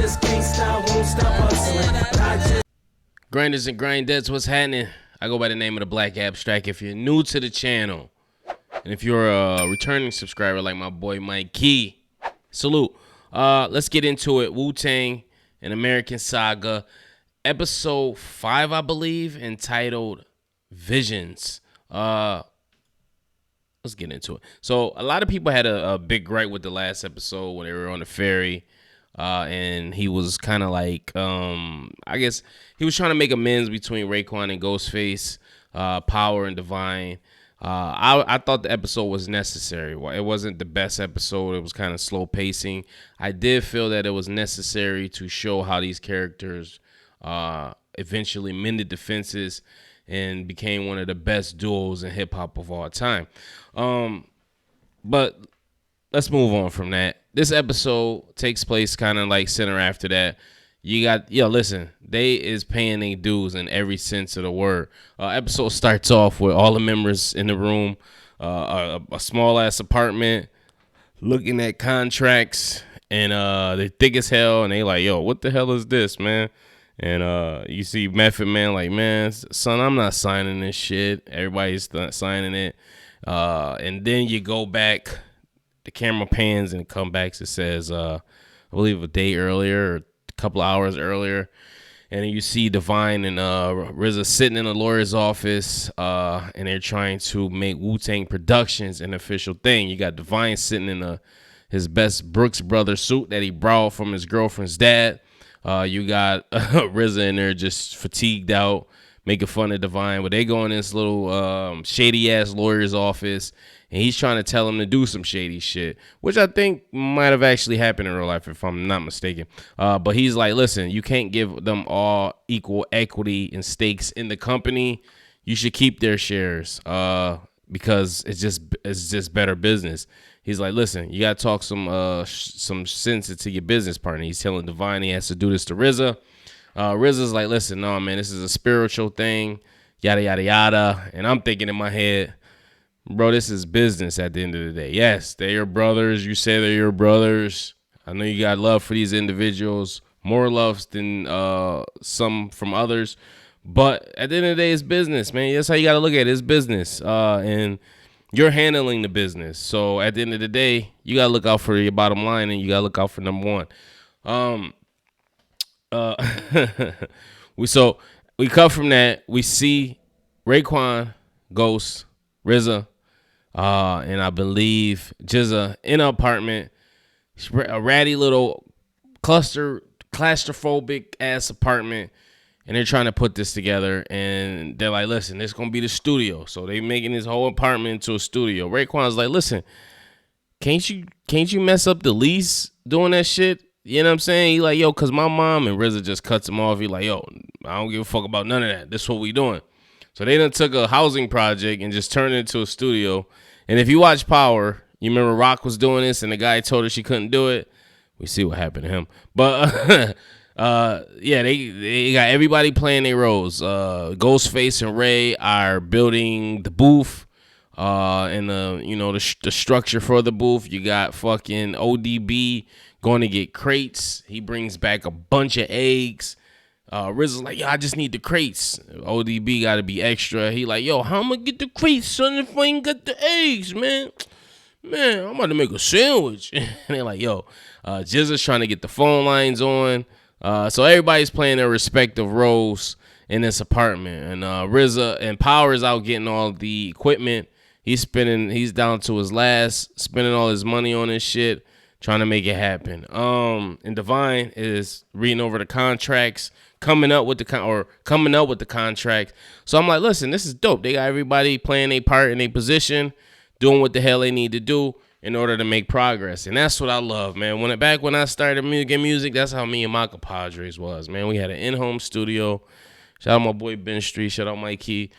just can't stop, won't stop hustling. But I just Grinders and grindettes, what's happening? I go by the name of the Black Abstract. If you're new to the channel, and if you're a returning subscriber like my boy Mikey, salute. Let's get into it. WU-TANG, an American Saga, episode 5, I believe, entitled Visionz. Let's get into it. So a lot of people had a big gripe with the last episode when they were on the ferry. And he was kind of like, I guess he was trying to make amends between Raekwon and Ghostface, Power and Divine. I thought the episode was necessary. It wasn't the best episode. It was kind of slow pacing. I did feel that it was necessary to show how these characters eventually mended defenses and became one of the best duos in hip hop of all time. But let's move on from that. This episode takes place kind of like center after that. You got, listen, they is paying their dues in every sense of the word. Episode starts off with all the members in the room, a small ass apartment, looking at contracts, and they're thick as hell, and they like, yo, what the hell is this, man? And you see Method Man like, man, son, I'm not signing this shit. Everybody's signing it. And then you go back, the camera pans and it comes back. It says, I believe a day earlier or a couple of hours earlier. And you see Divine and RZA sitting in a lawyer's office, and they're trying to make Wu-Tang Productions an official thing. You got Divine sitting in his best Brooks Brothers suit that he borrowed from his girlfriend's dad. You got RZA in there just fatigued out, making fun of Divine. But they go in this little shady-ass lawyer's office, and he's trying to tell him to do some shady shit, which I think might have actually happened in real life, if I'm not mistaken. But he's like, listen, you can't give them all equal equity and stakes in the company. You should keep their shares because it's just better business. He's like, listen, you got to talk some sense into your business partner. He's telling Divine he has to do this to RZA. RZA's like, listen, no, man, this is a spiritual thing, yada, yada, yada. And I'm thinking in my head, bro, this is business at the end of the day. Yes, they're your brothers. You say they're your brothers. I know you got love for these individuals, more love than some from others. But at the end of the day, it's business, man. That's how you got to look at it. It's business. And you're handling the business. So at the end of the day, you got to look out for your bottom line, and you got to look out for number one. We cut from that. We see Raekwon, Ghost, RZA, and I believe Jizza in an apartment, a ratty little claustrophobic ass apartment, and they're trying to put this together. And they're like, listen, this is gonna be the studio. So they making this whole apartment into a studio. Raekwon's like, listen, can't you mess up the lease doing that shit? You know what I'm saying? He like, yo, cause my mom, and RZA just cuts him off. He like, yo, I don't give a fuck about none of that. This is what we doing. So they done took a housing project and just turned it into a studio. And if you watch Power, you remember Rock was doing this and the guy told her she couldn't do it. We see what happened to him. But yeah, they got everybody playing their roles. Ghostface and Ray are building the booth and the structure for the booth. You got fucking ODB going to get crates. He brings back a bunch of eggs. RZA's like, yo, I just need the crates. ODB got to be extra. He like, yo, how am I going to get the crates, son, if I ain't got the eggs, man? Man, I'm about to make a sandwich. And they're like, yo, Jizza's trying to get the phone lines on. So everybody's playing their respective roles in this apartment. And RZA and Power is out getting all the equipment. He's down to his last, spending all his money on this shit, trying to make it happen. And Divine is reading over the contracts, coming up with the contract. So I'm like, listen, this is dope. They got everybody playing their part in their position, doing what the hell they need to do in order to make progress. And that's what I love, man. Back when I started music, that's how me and my compadres was, man. We had an in-home studio. Shout out my boy Ben Street. Shout out Mikey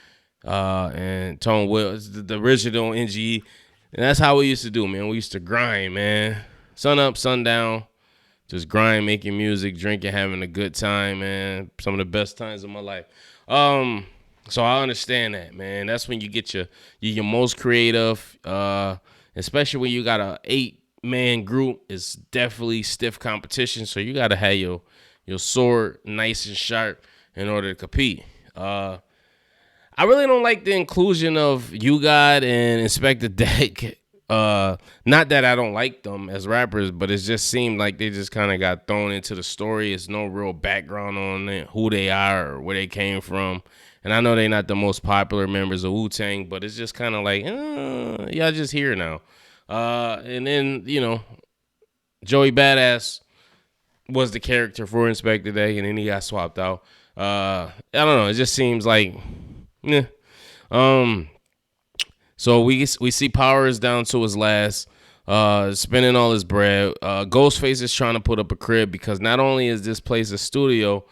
and Tone Will, the original NGE. And that's how we used to do, man. We used to grind, man. Sun up, sun down. Just grind, making music, drinking, having a good time, man. Some of the best times of my life. So I understand that, man. That's when you get your most creative, especially when you got a man group is definitely stiff competition. So you gotta have your sword nice and sharp in order to compete. I really don't like the inclusion of You God and Inspector Deck. Not that I don't like them as rappers, but it just seemed like they just kind of got thrown into the story. It's no real background on it, who they are or where they came from. And I know they're not the most popular members of WU-TANG, but it's just kind of like, y'all just here now. And then, Joey Badass was the character for Inspector Deck, and then he got swapped out. I don't know. It just seems like, yeah. So we see Power is down to his last, spending all his bread. Ghostface is trying to put up a crib because not only is this place a studio,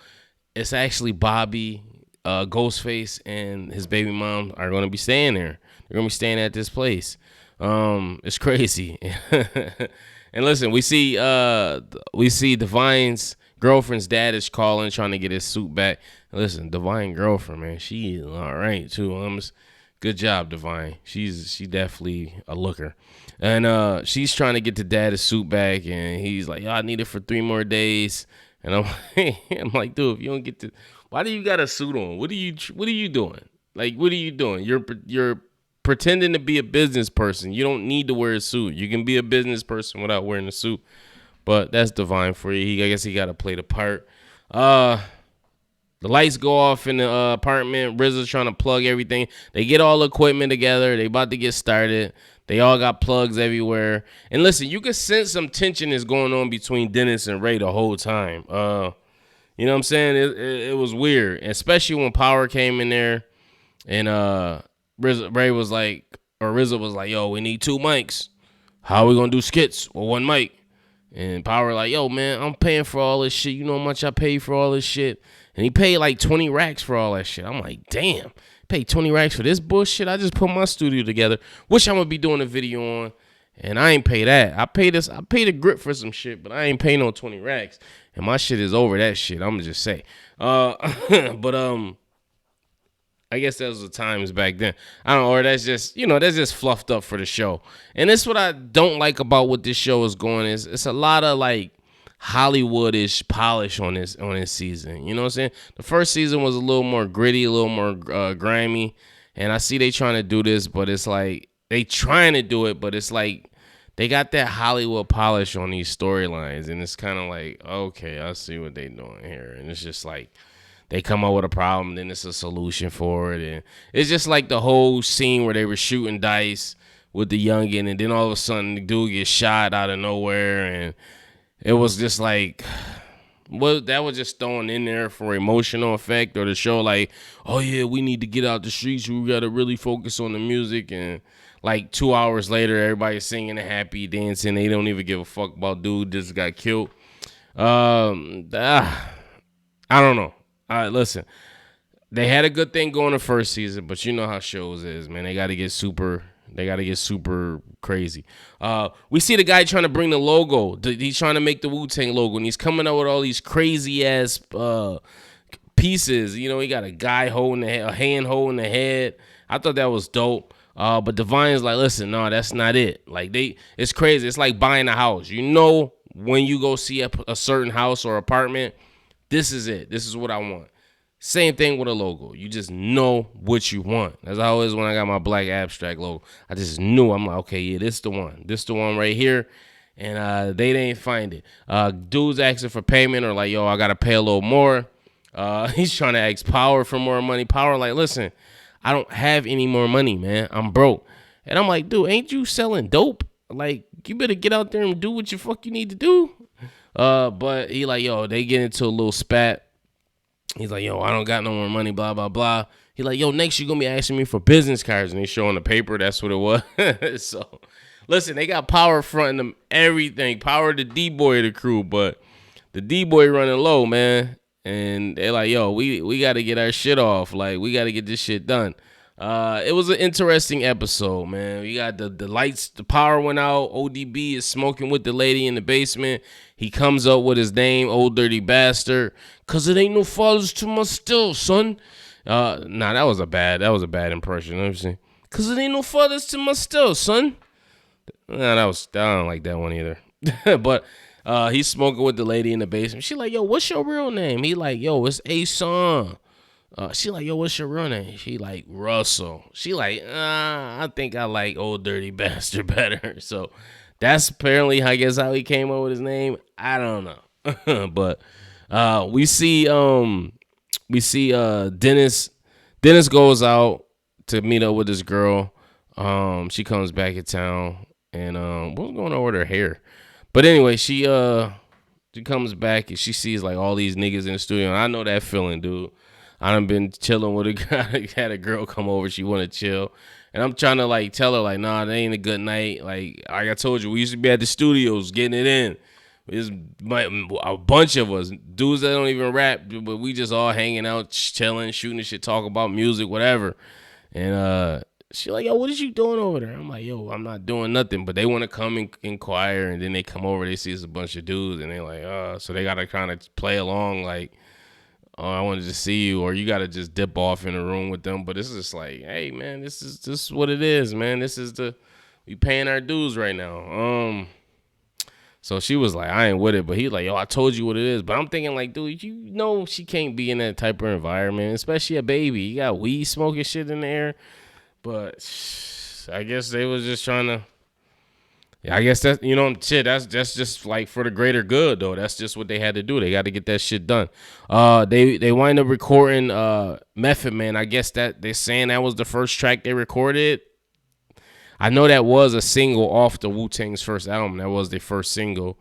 it's actually Bobby, Ghostface, and his baby mom are going to be staying there. They're going to be staying at this place. It's crazy. And listen, we see Divine's girlfriend's dad is calling, trying to get his suit back. Listen, Divine girlfriend, man, she is all right too. Good job, Divine. She definitely a looker. And she's trying to get the dad his suit back, and he's like, "Yo, I need it for 3 more days." And I'm like, dude, if you don't get to, why do you got a suit on? What are you doing? Like, what are you doing? You're pretending to be a business person. You don't need to wear a suit. You can be a business person without wearing a suit. But that's Divine for you. I guess he got to play the part. The lights go off in the apartment. RZA's trying to plug everything. They get all the equipment together. They about to get started. They all got plugs everywhere. And listen, you can sense some tension is going on between Dennis and Ray the whole time. You know what I'm saying? It was weird, especially when Power came in there, and RZA was like, "Yo, we need 2 mics. How are we gonna do skits with 1 mic?" And Power like, "Yo, man, I'm paying for all this shit. You know how much I paid for all this shit?" And he paid like 20 racks for all that shit. I'm like, damn, paid 20 racks for this bullshit? I just put my studio together, which I'm going to be doing a video on, and I ain't pay that. I paid a grip for some shit, but I ain't paying no 20 racks. And my shit is over that shit, I'm going to just say. But I guess that was the times back then. I don't know, or that's just fluffed up for the show. And that's what I don't like about what this show is going is it's a lot of like Hollywood-ish polish on this season. You know what I'm saying? The first season was a little more gritty, a little more grimy, and I see they trying to do this, but it's like they trying to do it, but it's like they got that Hollywood polish on these storylines, and it's kind of like, okay, I see what they doing here, and it's just like they come up with a problem, then it's a solution for it, and it's just like the whole scene where they were shooting dice with the youngin, and then all of a sudden the dude gets shot out of nowhere, and it was just like, well, that was just thrown in there for emotional effect or to show like, oh yeah, we need to get out the streets. We got to really focus on the music. And like 2 hours later, everybody's singing and happy, dancing. They don't even give a fuck about dude just got killed. I don't know. Listen, they had a good thing going the first season, but you know how shows is, man. They got to get super crazy. We see the guy trying to bring the logo. He's trying to make the Wu-Tang logo, and he's coming up with all these crazy ass pieces. You know, he got a guy holding a hand holding the head. I thought that was dope. But Divine's like, listen, no, that's not it. Like it's crazy. It's like buying a house. You know, when you go see a certain house or apartment, this is it. This is what I want. Same thing with a logo. You just know what you want. As always, when I got my Black Abstract logo, I just knew. I'm like, okay, yeah, this the one. This the one right here. And they didn't find it. Dudes asking for payment or like, yo, I got to pay a little more. He's trying to ask Power for more money. Power like, listen, I don't have any more money, man. I'm broke. And I'm like, dude, ain't you selling dope? Like, you better get out there and do what you fuck you need to do. But he like, yo, they get into a little spat. He's like, yo, I don't got no more money, blah, blah, blah. He like, yo, next you're going to be asking me for business cards. And he's showing the paper. That's what it was. So, listen, they got Power fronting them everything. Power the D-boy of the crew. But the D-boy running low, man. And they're like, yo, we got to get our shit off. Like, we got to get this shit done. It was an interesting episode, man. We got the lights, the power went out. ODB is smoking with the lady in the basement. He comes up with his name, Old Dirty Bastard, cause it ain't no fathers to my still, son. That was a bad impression. Let me see. Cause it ain't no fathers to my still, son. Nah, I don't like that one either. But he's smoking with the lady in the basement. She like, yo, what's your real name? He like, yo, it's A-Son. She like, yo, what's your real name? She like, Russell. She like, I think I like Old Dirty Bastard better. So that's apparently, I guess, how he came up with his name. I don't know. But we see Dennis. Dennis goes out to meet up with this girl. She comes back in town, and what's going on with her hair? But anyway, she comes back and she sees like all these niggas in the studio. And I know that feeling, dude. I done been chilling with a guy, had a girl come over. She want to chill. And I'm trying to like tell her like, nah, that ain't a good night. Like I told you, we used to be at the studios getting it in. It's a bunch of us, dudes that don't even rap, but we just all hanging out, chilling, shooting shit, talk about music, whatever. And she like, yo, what is you doing over there? I'm like, yo, I'm not doing nothing. But they want to come and inquire, and then they come over, they see it's a bunch of dudes, and they like, so they got to kind of play along like, oh, I wanted to see you, or you got to just dip off in a room with them. But it's just like, hey, man, this is what it is, man. We paying our dues right now. So she was like, I ain't with it. But he like, yo, I told you what it is. But I'm thinking like, dude, you know she can't be in that type of environment, especially a baby. You got weed smoking shit in the air. But I guess they was just trying to. Yeah, I guess that's that's just like for the greater good though. That's just what they had to do. They got to get that shit done. They wind up recording Method Man. I guess that they're saying that was the first track they recorded. I know that was a single off the Wu-Tang's first album. That was their first single,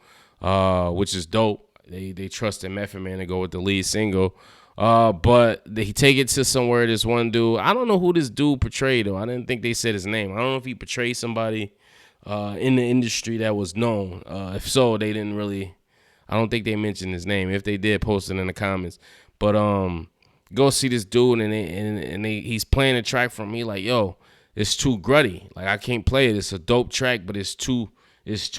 which is dope. They trusted Method Man to go with the lead single. But he take it to somewhere. This one dude, I don't know who this dude portrayed though. I didn't think they said his name. I don't know if he portrayed somebody in the industry that was known. If so, they didn't really. I don't think they mentioned his name. If they did, post it in the comments. But go see this dude and he's playing a track from me like, yo, it's too grutty. Like I can't play it. It's a dope track, but it's too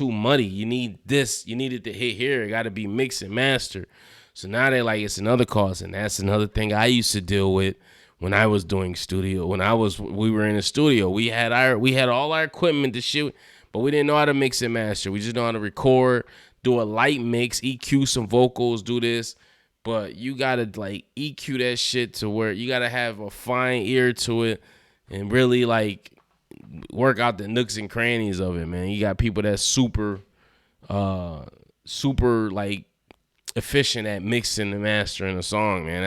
muddy. You need this. You need it to hit here. It got to be mixed and mastered. So now they like it's another cost, and that's another thing I used to deal with when I was doing studio. We were in the studio, we had all our equipment to shoot, but we didn't know how to mix and master. We just know how to record, do a light mix, EQ some vocals, do this. But you gotta like EQ that shit to where you gotta have a fine ear to it and really like work out the nooks and crannies of it, man. You got people that's super like efficient at mixing and mastering a song, man.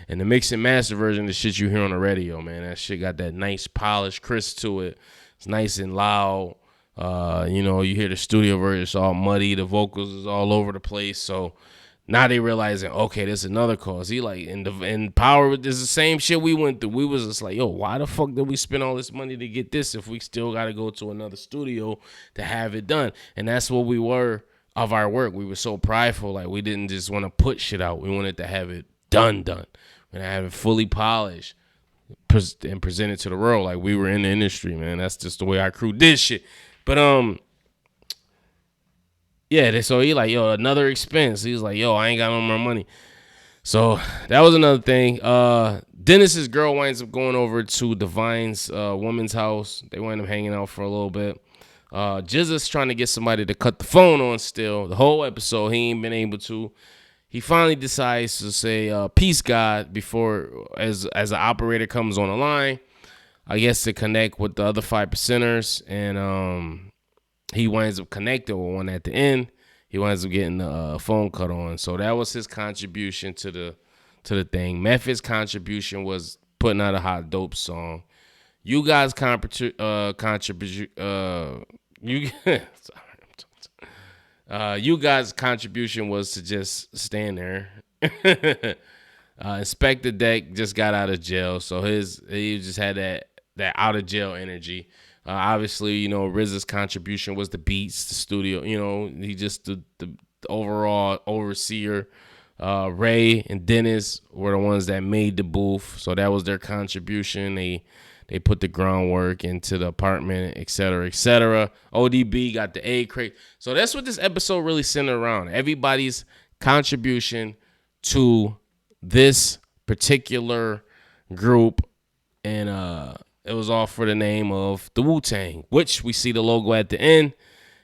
And the mix and master version, the shit you hear on the radio, man. That shit got that nice polished crisp to it. It's nice and loud. You hear the studio version, it's all muddy. The vocals is all over the place. So now they realizing, okay, there's another cause. He like, and Power, this is the same shit we went through. We was just like, yo, why the fuck did we spend all this money to get this if we still got to go to another studio to have it done? And that's what we were of our work. We were so prideful, like we didn't just want to put shit out. We wanted to have it done. We to have it fully polished and presented to the world like we were in the industry, man. That's just the way our crew did shit. But so he like, yo, another expense. He's like, yo, I ain't got no more money. So that was another thing. Dennis's girl winds up going over to Divine's woman's house. They wind up hanging out for a little bit. Jizza's trying to get somebody to cut the phone on still. The whole episode, he ain't been able to. He finally decides to say, peace, God, before, as the operator comes on the line, I guess to connect with the other 5%ers. And he winds up connecting with one at the end. He winds up getting the phone cut on. So that was his contribution to the thing. Method's contribution was putting out a hot dope song. You guys' contribution, you guys' contribution was to just stand there. Inspector Deck just got out of jail, so he just had that out of jail energy. Obviously, RZA's contribution was the beats, the studio. He just the overall overseer. Ray and Dennis were the ones that made the booth, so that was their contribution. They put the groundwork into the apartment, et cetera, et cetera. ODB got the A crate. So that's what this episode really centered around. Everybody's contribution to this particular group and it was all for the name of the Wu-Tang, which we see the logo at the end,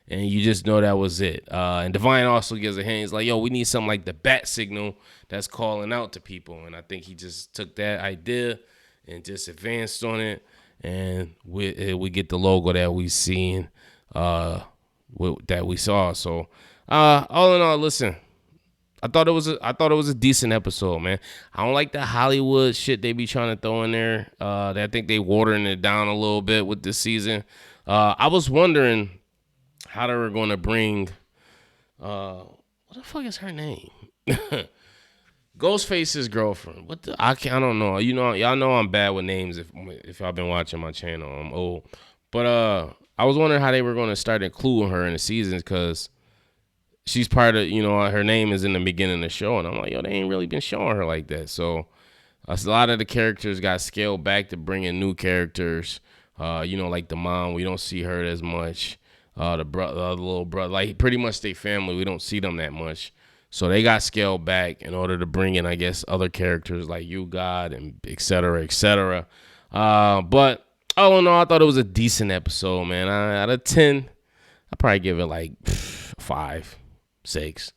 and you just know that was it. And Divine also gives a hint. He's like, yo, we need something like the bat signal that's calling out to people. And I think he just took that idea and just advanced on it. And we get the logo that we seen, that we saw. So all in all, listen, I thought it was a decent episode, man. I don't like the Hollywood shit they be trying to throw in there. I think they watering it down a little bit with this season. I was wondering how they were going to bring, what the fuck is her name? Ghostface's girlfriend. I don't know. Y'all know I'm bad with names if y'all been watching my channel. I'm old. But I was wondering how they were going to start including her in the seasons, because she's part of, her name is in the beginning of the show. And I'm like, yo, they ain't really been showing her like that. So a lot of the characters got scaled back to bring in new characters. Like the mom, we don't see her as much. The little brother, like pretty much they family, we don't see them that much. So they got scaled back in order to bring in, I guess, other characters like You God and et cetera, et cetera. But all in all, I thought it was a decent episode, man. Out of 10, I'd probably give it like 5, 6.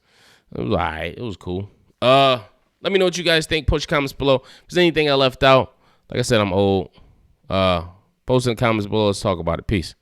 It was all right. It was cool. Let me know what you guys think. Post your comments below. If there's anything I left out, like I said, I'm old. Post in the comments below. Let's talk about it. Peace.